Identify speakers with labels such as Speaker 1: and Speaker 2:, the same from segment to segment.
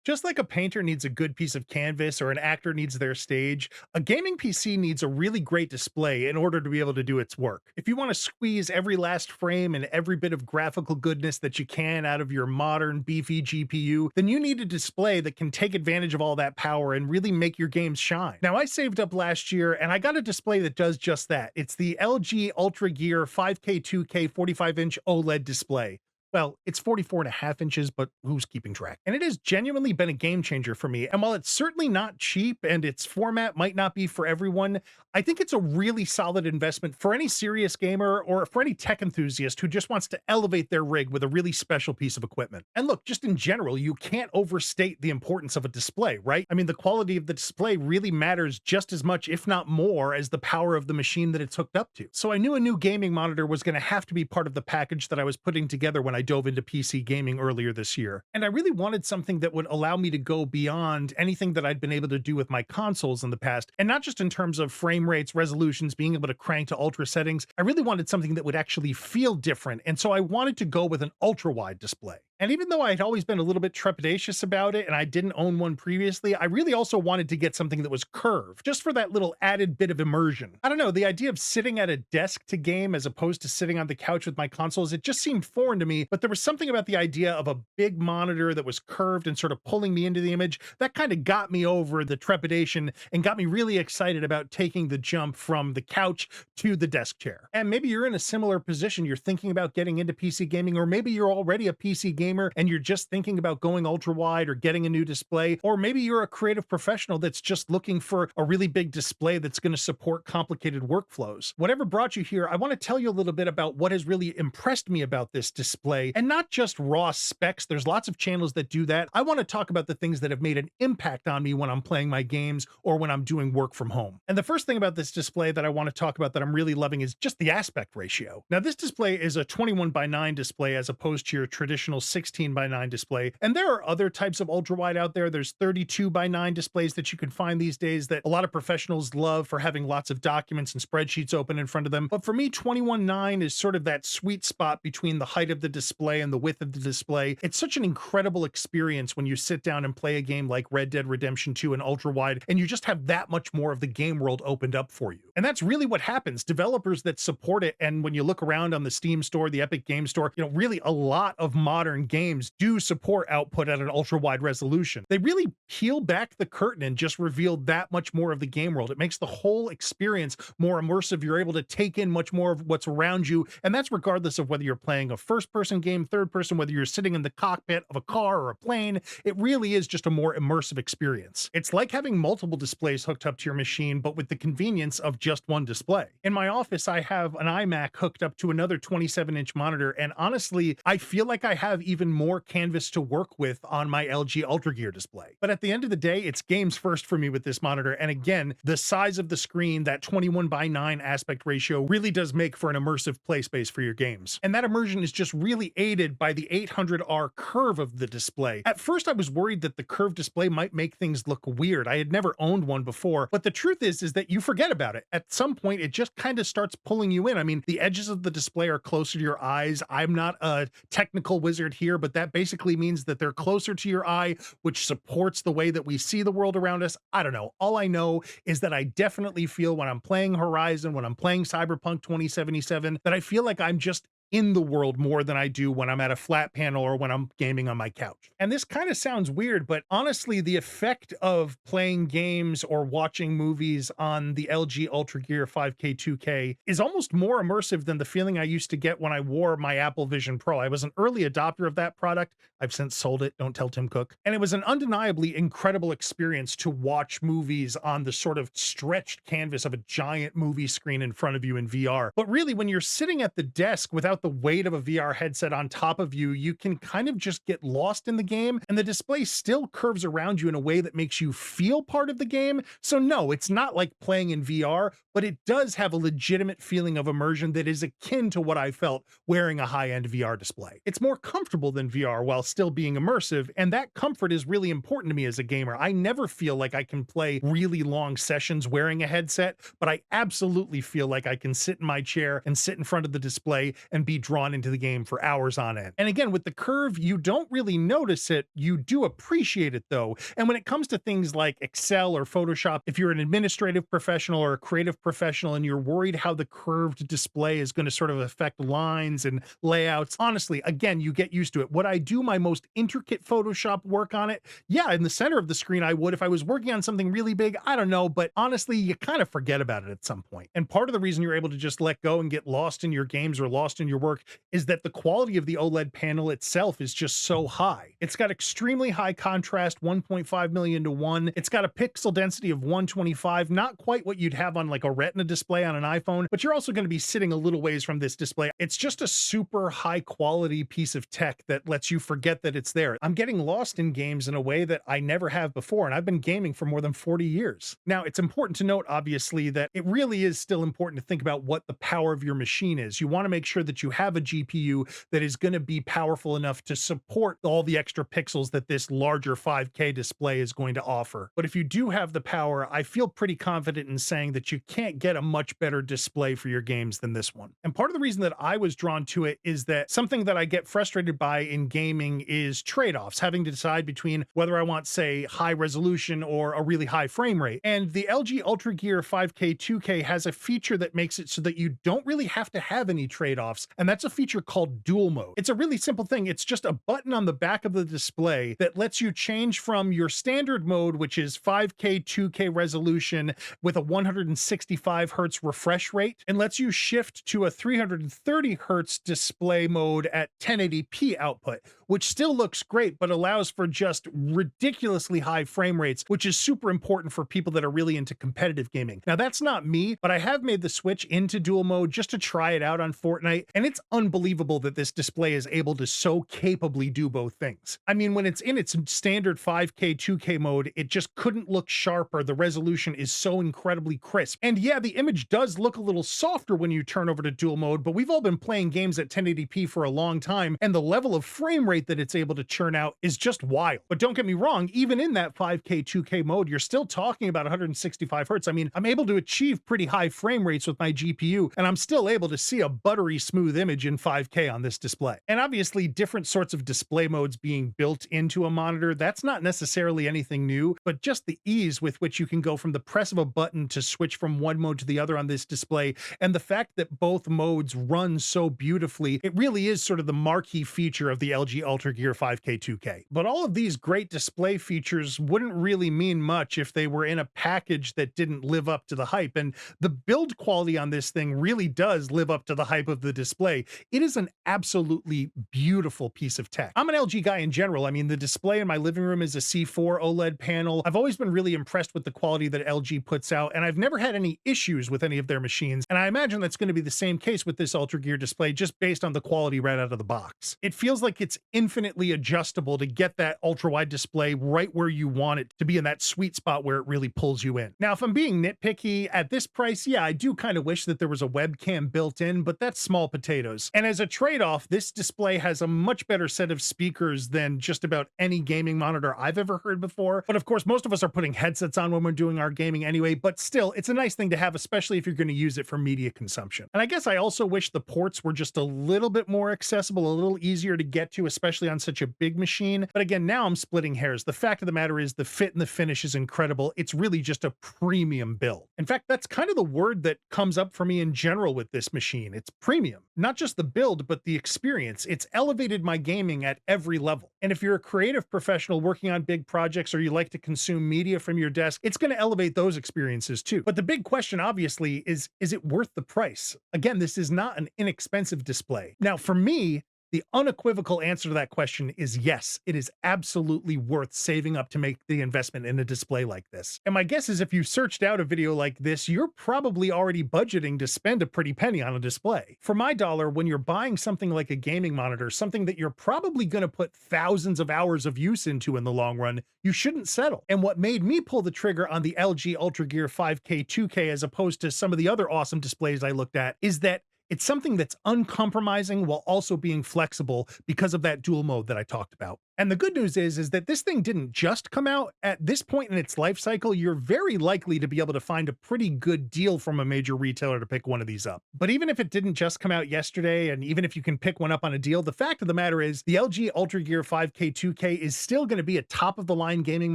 Speaker 1: Just like a painter needs a good piece of canvas or an actor needs their stage, a gaming PC needs a really great display in order to be able to do its work. If you want to squeeze every last frame and every bit of graphical goodness that you can out of your modern, beefy GPU, then you need a display that can take advantage of all that power and really make your games shine. Now, I saved up last year and I got a display that does just that. It's the LG UltraGear 5K2K 45-inch OLED display. Well, it's 44.5 inches, but who's keeping track? And it has genuinely been a game changer for me. And while it's certainly not cheap and its format might not be for everyone, I think it's a really solid investment for any serious gamer or for any tech enthusiast who just wants to elevate their rig with a really special piece of equipment. And look, just in general, you can't overstate the importance of a display, right? I mean, the quality of the display really matters just as much, if not more, as the power of the machine that it's hooked up to. So I knew a new gaming monitor was going to have to be part of the package that I was putting together when I dove into PC gaming earlier this year. And I really wanted something that would allow me to go beyond anything that I'd been able to do with my consoles in the past. And not just in terms of frame rates, resolutions, being able to crank to ultra settings. I really wanted something that would actually feel different. And so I wanted to go with an ultra wide display. And even though I'd always been a little bit trepidatious about it and I didn't own one previously, I really also wanted to get something that was curved, just for that little added bit of immersion. I don't know, the idea of sitting at a desk to game as opposed to sitting on the couch with my consoles, it just seemed foreign to me, but there was something about the idea of a big monitor that was curved and sort of pulling me into the image that kind of got me over the trepidation and got me really excited about taking the jump from the couch to the desk chair. And maybe you're in a similar position, you're thinking about getting into PC gaming, or maybe you're already a PC gamer and you're just thinking about going ultra wide or getting a new display, or maybe you're a creative professional that's just looking for a really big display that's going to support complicated workflows. Whatever brought you here, I want to tell you a little bit about what has really impressed me about this display, and not just raw specs. There's lots of channels that do that. I want to talk about the things that have made an impact on me when I'm playing my games or when I'm doing work from home. And the first thing about this display that I want to talk about that I'm really loving is just the aspect ratio. Now, this display is a 21:9 display as opposed to your traditional 16:9 display. And there are other types of ultra wide out there. There's 32:9 displays that you can find these days that a lot of professionals love for having lots of documents and spreadsheets open in front of them. But for me, 21:9 is sort of that sweet spot between the height of the display and the width of the display. It's such an incredible experience when you sit down and play a game like Red Dead Redemption 2 in ultra wide, and you just have that much more of the game world opened up for you. And that's really what happens. Developers that support it, and when you look around on the Steam store, the Epic Game Store, really a lot of modern games do support output at an ultra wide resolution. They really peel back the curtain and just reveal that much more of the game world. It makes the whole experience more immersive. You're able to take in much more of what's around you. And that's regardless of whether you're playing a first person game, third person, whether you're sitting in the cockpit of a car or a plane. It really is just a more immersive experience. It's like having multiple displays hooked up to your machine, but with the convenience of just one display. In my office, I have an iMac hooked up to another 27-inch monitor. And honestly, I feel like I have even more canvas to work with on my LG UltraGear display. But at the end of the day, it's games first for me with this monitor. And again, the size of the screen, that 21:9 aspect ratio, really does make for an immersive play space for your games. And that immersion is just really aided by the 800R curve of the display. At first, I was worried that the curved display might make things look weird. I had never owned one before, but the truth is that you forget about it. At some point, it just kind of starts pulling you in. I mean, the edges of the display are closer to your eyes. I'm not a technical wizard here, but that basically means that they're closer to your eye, which supports the way that we see the world around us. I don't know. All I know is that I definitely feel when I'm playing Horizon, when I'm playing Cyberpunk 2077, that I feel like I'm just in the world more than I do when I'm at a flat panel or when I'm gaming on my couch. And this kind of sounds weird, but honestly, the effect of playing games or watching movies on the LG UltraGear 5K2K is almost more immersive than the feeling I used to get when I wore my Apple Vision Pro. I was an early adopter of that product. I've since sold it, don't tell Tim Cook. And it was an undeniably incredible experience to watch movies on the sort of stretched canvas of a giant movie screen in front of you in VR. But really, when you're sitting at the desk without the weight of a VR headset on top of you, you can kind of just get lost in the game, and the display still curves around you in a way that makes you feel part of the game. So no, it's not like playing in VR, but it does have a legitimate feeling of immersion that is akin to what I felt wearing a high-end VR display. It's more comfortable than VR while still being immersive, and that comfort is really important to me as a gamer. I never feel like I can play really long sessions wearing a headset, but I absolutely feel like I can sit in my chair and sit in front of the display and be drawn into the game for hours on end. And again, with the curve, you don't really notice it. You do appreciate it though. And when it comes to things like Excel or Photoshop, if you're an administrative professional or a creative professional and you're worried how the curved display is going to sort of affect lines and layouts, honestly, again, you get used to it. Would I do my most intricate Photoshop work on it? Yeah, in the center of the screen, I would. If I was working on something really big, I don't know, but honestly, you kind of forget about it at some point. And part of the reason you're able to just let go and get lost in your games or lost in your work is that the quality of the OLED panel itself is just so high. It's got extremely high contrast, 1.5 million to 1. It's got a pixel density of 125, not quite what you'd have on like a Retina display on an iPhone, but you're also going to be sitting a little ways from this display. It's just a super high quality piece of tech that lets you forget that it's there. I'm getting lost in games in a way that I never have before, and I've been gaming for more than 40 years. Now, it's important to note, obviously, that it really is still important to think about what the power of your machine is. You want to make sure that you have a GPU that is going to be powerful enough to support all the extra pixels that this larger 5K display is going to offer. But if you do have the power, I feel pretty confident in saying that you can't get a much better display for your games than this one. And part of the reason that I was drawn to it is that something that I get frustrated by in gaming is trade-offs, having to decide between whether I want, say, high resolution or a really high frame rate. And the LG UltraGear 5K2K has a feature that makes it so that you don't really have to have any trade-offs, and that's a feature called dual mode. It's a really simple thing. It's just a button on the back of the display that lets you change from your standard mode, which is 5K 2K resolution with a 165 hertz refresh rate, and lets you shift to a 330 hertz display mode at 1080p output, which still looks great, but allows for just ridiculously high frame rates, which is super important for people that are really into competitive gaming. Now, that's not me, but I have made the switch into dual mode just to try it out on Fortnite, and it's unbelievable that this display is able to so capably do both things. I mean, when it's in its standard 5K 2K mode, it just couldn't look sharper. The resolution is so incredibly crisp. And yeah, the image does look a little softer when you turn over to dual mode, but we've all been playing games at 1080p for a long time, and the level of frame rate that it's able to churn out is just wild. But don't get me wrong, even in that 5K 2K mode, you're still talking about 165 hertz. I mean, I'm able to achieve pretty high frame rates with my GPU, and I'm still able to see a buttery smooth image in 5K on this display. And obviously, different sorts of display modes being built into a monitor, that's not necessarily anything new, but just the ease with which you can go from the press of a button to switch from one mode to the other on this display, and the fact that both modes run so beautifully, it really is sort of the marquee feature of the LG UltraGear 5K 2K. But all of these great display features wouldn't really mean much if they were in a package that didn't live up to the hype, and the build quality on this thing really does live up to the hype of the display. It is an absolutely beautiful piece of tech. I'm an LG guy in general. I mean, the display in my living room is a C4 OLED panel. I've always been really impressed with the quality that LG puts out, and I've never had any issues with any of their machines, and I imagine that's going to be the same case with this UltraGear display just based on the quality right out of the box. It feels like it's infinitely adjustable to get that ultra-wide display right where you want it to be, in that sweet spot where it really pulls you in. Now, if I'm being nitpicky, at this price, yeah, I do kind of wish that there was a webcam built in, but that's small potatoes. And as a trade-off, this display has a much better set of speakers than just about any gaming monitor I've ever heard before. But of course, most of us are putting headsets on when we're doing our gaming anyway, but still, it's a nice thing to have, especially if you're going to use it for media consumption. And I guess I also wish the ports were just a little bit more accessible, a little easier to get to, especially on such a big machine. But again, now I'm splitting hairs. The fact of the matter is the fit and the finish is incredible. It's really just a premium build. In fact, that's kind of the word that comes up for me in general with this machine. It's premium. Not just the build, but the experience. It's elevated my gaming at every level. And if you're a creative professional working on big projects, or you like to consume media from your desk, it's going to elevate those experiences too. But the big question, obviously, is it worth the price? Again, this is not an inexpensive display. Now, for me, the unequivocal answer to that question is yes, it is absolutely worth saving up to make the investment in a display like this. And my guess is if you searched out a video like this, you're probably already budgeting to spend a pretty penny on a display. For my dollar, when you're buying something like a gaming monitor, something that you're probably going to put thousands of hours of use into in the long run, you shouldn't settle. And what made me pull the trigger on the LG UltraGear 5K 2K as opposed to some of the other awesome displays I looked at is that it's something that's uncompromising while also being flexible because of that dual mode that I talked about. And the good news is that this thing didn't just come out. At this point in its life cycle, you're very likely to be able to find a pretty good deal from a major retailer to pick one of these up. But even if it didn't just come out yesterday, and even if you can pick one up on a deal, the fact of the matter is the LG UltraGear 5K2K is still going to be a top of the line gaming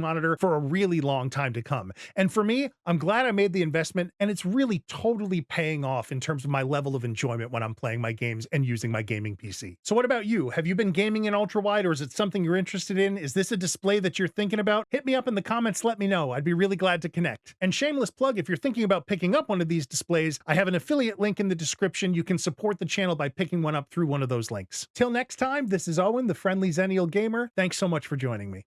Speaker 1: monitor for a really long time to come. And for me, I'm glad I made the investment, and it's really totally paying off in terms of my level of enjoyment when I'm playing my games and using my gaming PC. So what about you? Have you been gaming in ultrawide, or is it something you're interested in? Is this a display that you're thinking about? Hit me up in the comments, let me know. I'd be really glad to connect. And shameless plug, if you're thinking about picking up one of these displays, I have an affiliate link in the description. You can support the channel by picking one up through one of those links. Till next time, this is Owen, the friendly Xennial gamer. Thanks so much for joining me.